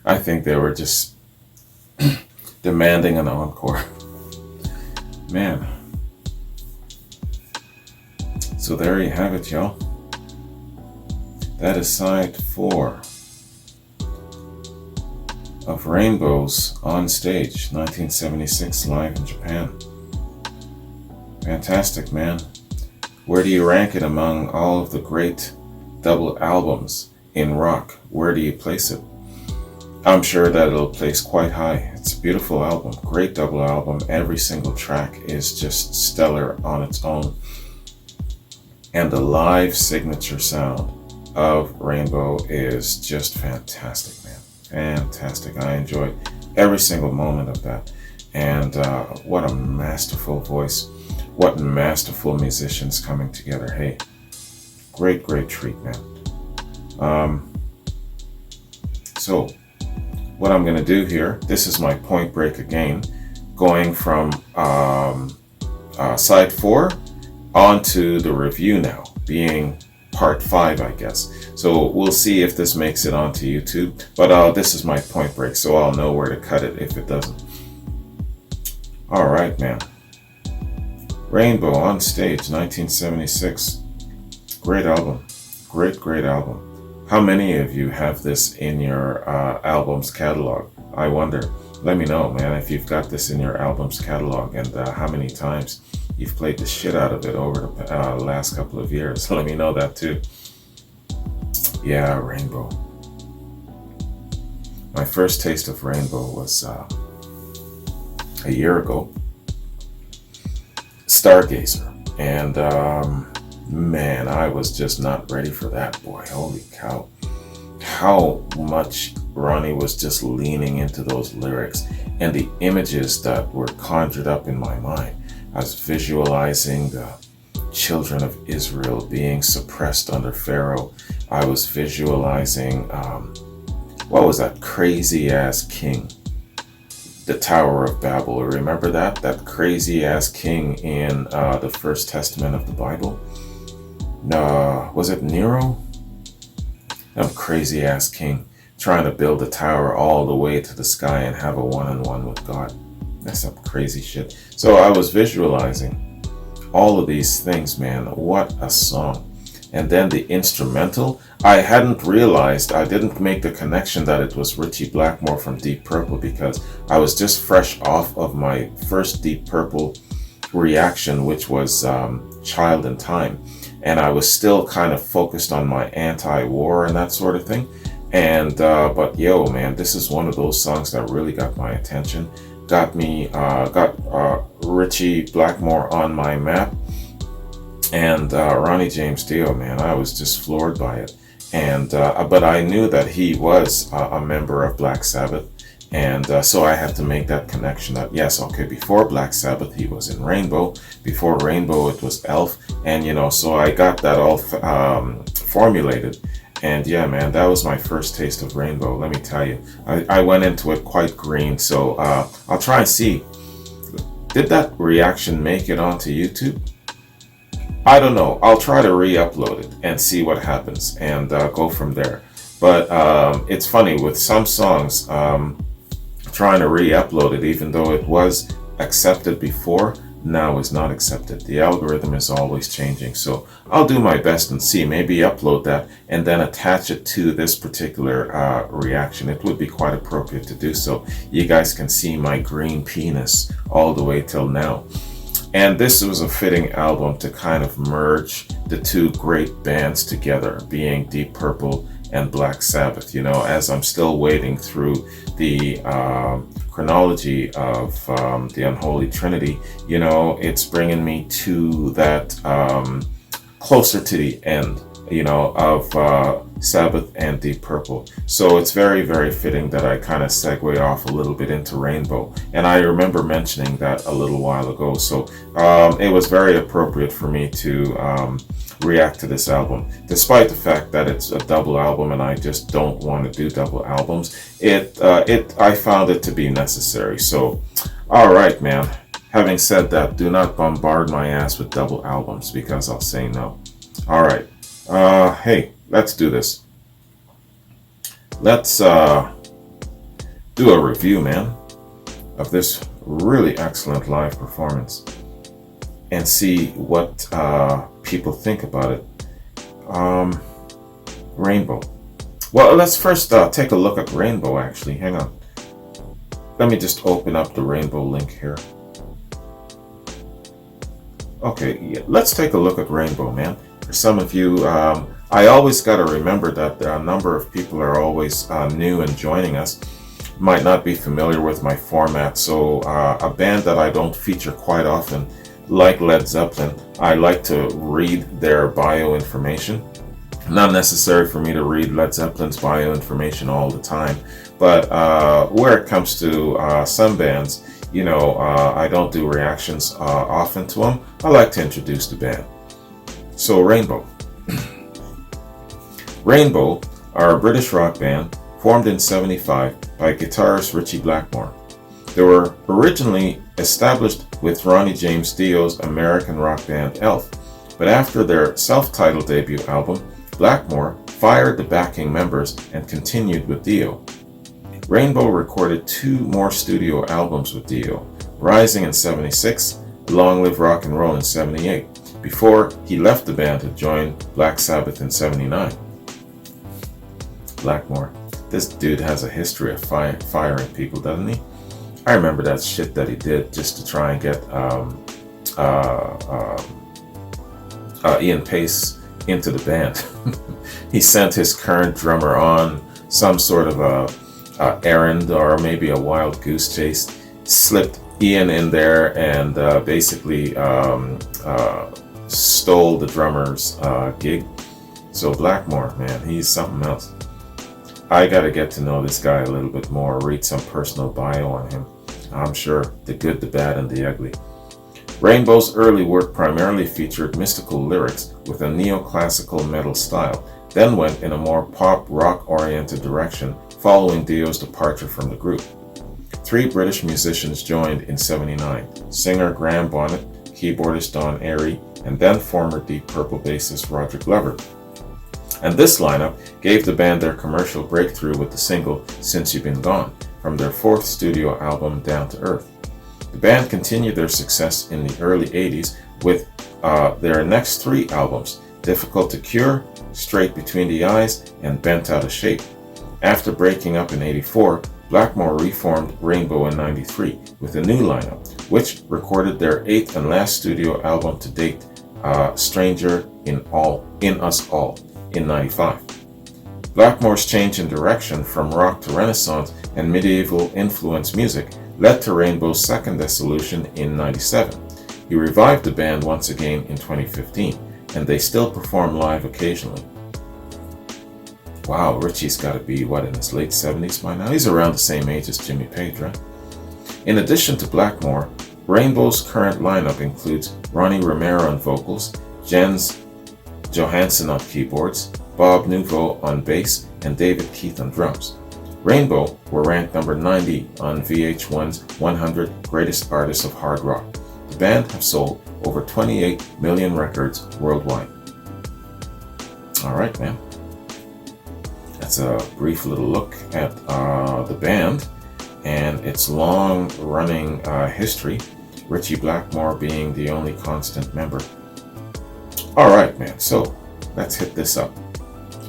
I think they were just demanding an encore. Man. So there you have it, y'all. That is side 4 of Rainbows on Stage, 1976, live in Japan. Fantastic, man. Where do you rank it among all of the great double albums in rock? Where do you place it? I'm sure that it'll place quite high. It's a beautiful album, great double album. Every single track is just stellar on its own. And the live signature sound of Rainbow is just fantastic, man. Fantastic. I enjoyed every single moment of that. And what a masterful voice. What masterful musicians coming together. Hey, great treat, man. So what I'm going to do here, this is my point break again, going from side 4 onto the review now, being part 5, I guess. So we'll see if this makes it onto YouTube, but this is my point break, so I'll know where to cut it if it doesn't. All right, man. Rainbow on Stage, 1976. Great album. Great album. How many of you have this in your album's catalog? I wonder. Let me know, man, if you've got this in your album's catalog, and how many times you've played the shit out of it over the last couple of years. Let me know that too. Yeah, Rainbow. My first taste of Rainbow was a year ago. Stargazer. And man, I was just not ready for that, boy. Holy cow. How much Ronnie was just leaning into those lyrics and the images that were conjured up in my mind. I was visualizing the children of Israel being suppressed under Pharaoh. I was visualizing, what was that crazy ass king? The Tower of Babel. Remember that? That crazy ass king in the First Testament of the Bible? Was it Nero? That crazy ass king trying to build a tower all the way to the sky and have a one-on-one with God. That's some crazy shit. So I was visualizing all of these things, man. What a song. And then the instrumental, I hadn't realized, I didn't make the connection that it was Ritchie Blackmore from Deep Purple, because I was just fresh off of my first Deep Purple reaction, which was Child in Time. And I was still kind of focused on my anti-war and that sort of thing. And, but yo, man, this is one of those songs that really got my attention. Got Ritchie Blackmore on my map. And Ronnie James Dio, man, I was just floored by it. And but I knew that he was a member of Black Sabbath, and so I had to make that connection that yes, okay, before Black Sabbath he was in Rainbow, before Rainbow it was Elf, and you know, so I got that all formulated. And yeah, man, that was my first taste of Rainbow. Let me tell you, I went into it quite green. So I'll try and see, did that reaction make it onto YouTube? I don't know. I'll try to re-upload it and see what happens and go from there. But it's funny with some songs, trying to re-upload it, even though it was accepted before, now is not accepted. The algorithm is always changing. So I'll do my best and see, maybe upload that and then attach it to this particular reaction. It would be quite appropriate to do so. You guys can see my green penis all the way till now. And this was a fitting album to kind of merge the two great bands together, being Deep Purple and Black Sabbath. You know, as I'm still wading through the chronology of the Unholy Trinity, you know, it's bringing me to that closer to the end, you know, of Sabbath and Deep Purple. So it's very, very fitting that I kind of segue off a little bit into Rainbow. And I remember mentioning that a little while ago. So it was very appropriate for me to react to this album, despite the fact that it's a double album and I just don't want to do double albums. I found it to be necessary. So, all right, man. Having said that, do not bombard my ass with double albums because I'll say no. All right. Hey, let's do this. Let's do a review, man, of this really excellent live performance and see what people think about it. Rainbow. Well, let's first take a look at Rainbow, actually. Hang on. Let me just open up the Rainbow link here. Okay, yeah, let's take a look at Rainbow, man. For some of you, I always got to remember that a number of people are always new and joining us, might not be familiar with my format. So a band that I don't feature quite often, like Led Zeppelin, I like to read their bio information. Not necessary for me to read Led Zeppelin's bio information all the time, but where it comes to some bands, you know, I don't do reactions often to them. I like to introduce the band. So Rainbow. Rainbow are a British rock band formed in '75 by guitarist Ritchie Blackmore. They were originally established with Ronnie James Dio's American rock band Elf, but after their self-titled debut album, Blackmore fired the backing members and continued with Dio. Rainbow recorded 2 more studio albums with Dio, Rising in '76, Long Live Rock and Roll in '78, before he left the band to join Black Sabbath in '79. Blackmore, this dude has a history of firing people, doesn't he? I remember that shit that he did just to try and get Ian Pace into the band. He sent his current drummer on some sort of a errand or maybe a wild goose chase, slipped Ian in there and basically stole the drummer's gig. So Blackmore, man, he's something else. I gotta get to know this guy a little bit more, read some personal bio on him. I'm sure the good, the bad, and the ugly. Rainbow's early work primarily featured mystical lyrics with a neoclassical metal style, then went in a more pop rock oriented direction following Dio's departure from the group. 3 British musicians joined in '79, singer Graham Bonnet, keyboardist Don Airey, and then former Deep Purple bassist Roger Glover. And this lineup gave the band their commercial breakthrough with the single Since You've Been Gone from their 4th studio album Down to Earth. The band continued their success in the early '80s with their next 3 albums, Difficult to Cure, Straight Between the Eyes, and Bent Out of Shape. After breaking up in '84, Blackmore reformed Rainbow in '93 with a new lineup, which recorded their 8th and last studio album to date, Stranger in Us All, in '95. Blackmore's change in direction from rock to Renaissance and medieval influenced music led to Rainbow's second dissolution in '97. He revived the band once again in 2015, and they still perform live occasionally. Wow, Ritchie's got to be, in his late 70s by now? He's around the same age as Jimmy Page, right? In addition to Blackmore, Rainbow's current lineup includes Ronnie Romero on vocals, Jens Johansson on keyboards, Bob Nouveau on bass, and David Keith on drums. Rainbow were ranked number 90 on VH1's 100 Greatest Artists of Hard Rock. The band have sold over 28 million records worldwide. Alright, man. That's a brief little look at the band and its long-running history, Ritchie Blackmore being the only constant member. Alright, man, so let's hit this up.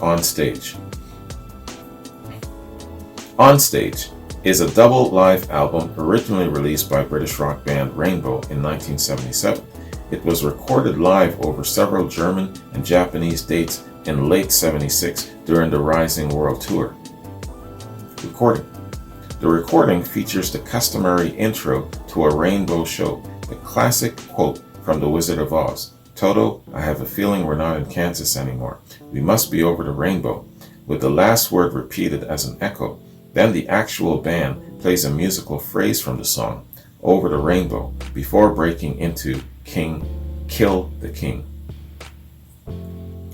On Stage. On Stage is a double live album originally released by British rock band Rainbow in 1977. It was recorded live over several German and Japanese dates in late '76 during the Rising World Tour. Recording. The recording features the customary intro to a Rainbow show, the classic quote from The Wizard of Oz, "Toto, I have a feeling we're not in Kansas anymore. We must be over the rainbow," with the last word repeated as an echo. Then the actual band plays a musical phrase from the song, "Over the Rainbow," before breaking into Kill the King.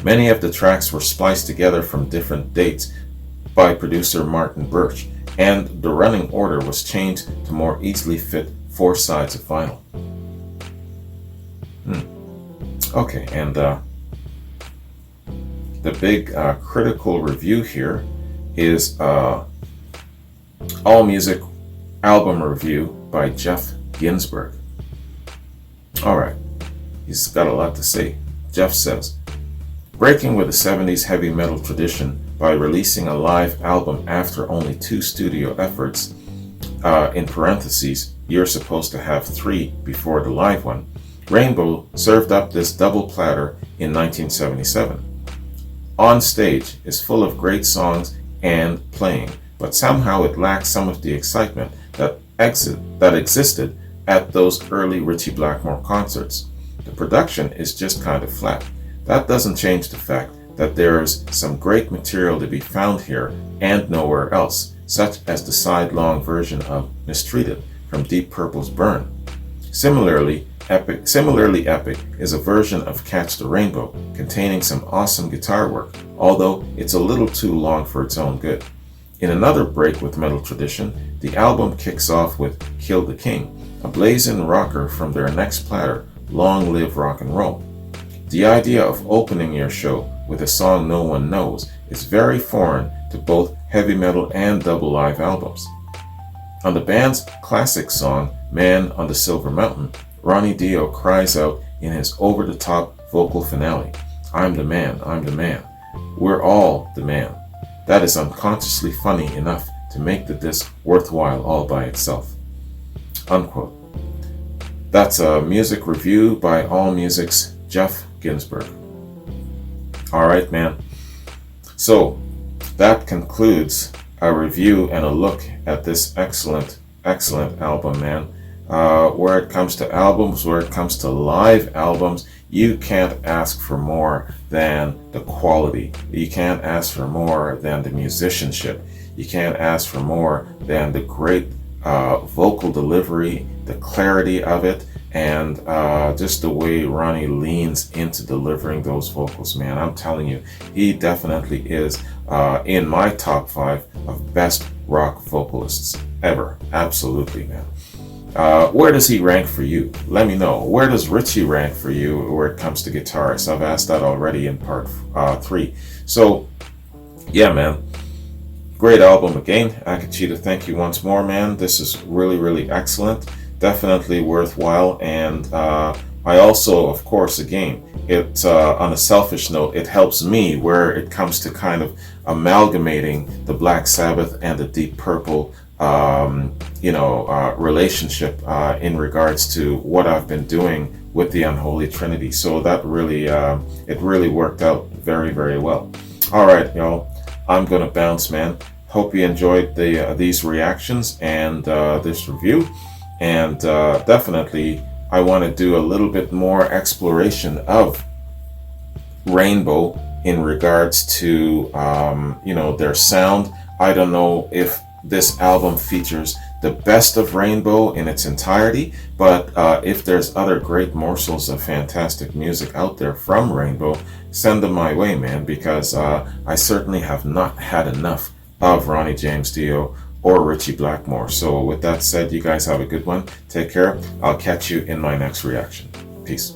Many of the tracks were spliced together from different dates by producer Martin Birch, and the running order was changed to more easily fit 4 sides of vinyl. Okay, and the big critical review here is All Music album review by Jeff Ginsburg. Alright, he's got a lot to say. Jeff says, breaking with the 70s heavy metal tradition by releasing a live album after only 2 studio efforts, in parentheses, you're supposed to have 3 before the live one, Rainbow served up this double platter in 1977. On Stage is full of great songs and playing, but somehow it lacks some of the excitement that existed at those early Ritchie Blackmore concerts. The production is just kind of flat. That doesn't change the fact that there's some great material to be found here and nowhere else, such as the side-long version of Mistreated from Deep Purple's Burn. Similarly epic is a version of Catch the Rainbow, containing some awesome guitar work, although it's a little too long for its own good. In another break with metal tradition, the album kicks off with Kill the King, a blazing rocker from their next platter, Long Live Rock and Roll. The idea of opening your show with a song no one knows is very foreign to both heavy metal and double live albums. On the band's classic song, Man on the Silver Mountain, Ronnie Dio cries out in his over-the-top vocal finale, I'm the man, I'm the man. We're all the man. That is unconsciously funny enough to make the disc worthwhile all by itself. Unquote. That's a music review by All Music's Jeff Ginsburg. Alright, man. So, that concludes a review and a look at this excellent album, man. Where it comes to albums, where it comes to live albums, you can't ask for more than the quality. You can't ask for more than the musicianship. You can't ask for more than the great vocal delivery, the clarity of it, and just the way Ronnie leans into delivering those vocals, man. I'm telling you, he definitely is in my top 5 of best rock vocalists ever. Absolutely, man. Where does he rank for you? Let me know. Where does Ritchie rank for you where it comes to guitarists? I've asked that already in part 3. So, yeah, man. Great album again. Akachita, thank you once more, man. This is really, really excellent. Definitely worthwhile. And I also, of course, again, it on a selfish note, it helps me where it comes to kind of amalgamating the Black Sabbath and the Deep Purple relationship in regards to what I've been doing with the Unholy Trinity. So that really, it really worked out very, very well. All right, y'all, I'm gonna bounce, man. Hope you enjoyed these reactions and this review. And definitely, I want to do a little bit more exploration of Rainbow in regards to their sound. I don't know if this album features the best of Rainbow in its entirety, but if there's other great morsels of fantastic music out there from Rainbow, send them my way, man, because I certainly have not had enough of Ronnie James Dio or Ritchie Blackmore. So with that said, you guys have a good one. Take care. I'll catch you in my next reaction. Peace.